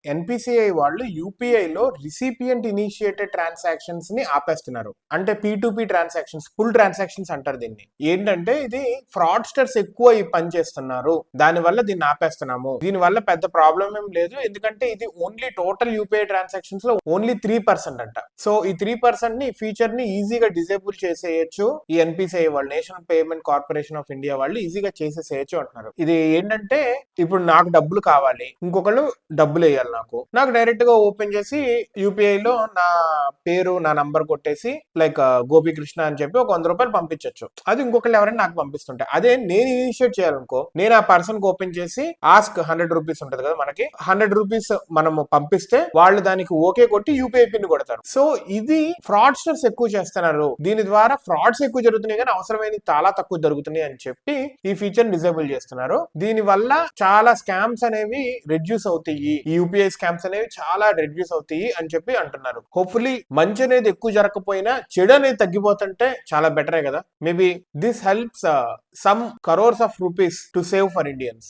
NPCI వాళ్ళు యూపీఐలో recipient initiated transactions ని ఆపేస్తున్నారు. అంటే P2P ట్రాన్సాక్షన్స్, ఫుల్ ట్రాన్సాక్షన్స్ అంటారు దీన్ని. ఏంటంటే ఇది ఫ్రాడ్స్టర్స్ ఎక్కువ ఈ పని చేస్తున్నారు, దానివల్ల దీన్ని ఆపేస్తున్నాము. దీనివల్ల పెద్ద ప్రాబ్లం ఏం లేదు, ఎందుకంటే ఇది ఓన్లీ టోటల్ యూపీఐ ట్రాన్సాక్షన్స్ లో ఓన్లీ 3% అంట. సో ఈ 3% ని ఫీచర్ ని ఈజీగా డిజేబుల్ చేసేయచ్చు ఈ ఎన్పిసిఐ వాళ్ళు, national payment corporation of India వాళ్ళు ఈజీగా చేసేసేయచ్చు అంటున్నారు. ఇది ఏంటంటే ఇప్పుడు నాకు డబ్బులు కావాలి, ఇంకొకళ్ళు డబ్బులు వేయాలి, నాకు డైరెక్ట్ గా ఓపెన్ చేసి యూపీఐ లో నా పేరు, నా నంబర్ కొట్టేసి లైక్ గోపీకృష్ణ అని చెప్పి ఒక 100 రూపాయలు పంపించవచ్చు. అది ఇంకొకళ్ళు ఎవరైనా నాకు పంపిస్తుంటే, అదే నేను ఇనిషియేట్ చేయాలనుకో, నేను ఆ పర్సన్ కి ఓపెన్ చేసి ఆస్క్ 100 రూపీస్ ఉంటది కదా మనకి, 100 రూపీస్ మనము పంపిస్తే వాళ్ళు దానికి ఓకే కొట్టి యూపీఐ పిన్ కొడతారు. సో ఇది ఫ్రాడ్స్టర్స్ ఎక్కువ చేస్తున్నారు, దీని ద్వారా ఫ్రాడ్స్ ఎక్కువ జరుగుతున్నాయి కానీ అవసరమైన చాలా తక్కువ జరుగుతున్నాయి అని చెప్పి ఈ ఫీచర్ డిజేబుల్ చేస్తున్నారు. దీని వల్ల చాలా స్కామ్స్ అనేవి రెడ్యూస్ అవుతాయి, యూపీఐ స్కామ్స్ అనేవి చాలా రెడ్యూస్ అవుతాయి అని చెప్పి అంటున్నారు. హోప్ఫుల్లీ మంచి అనేది ఎక్కువ జరగకపోయినా చెడు అనేది తగ్గిపోతుంటే చాలా బెటరే కదా. Maybe this helps some crores of rupees to save for Indians.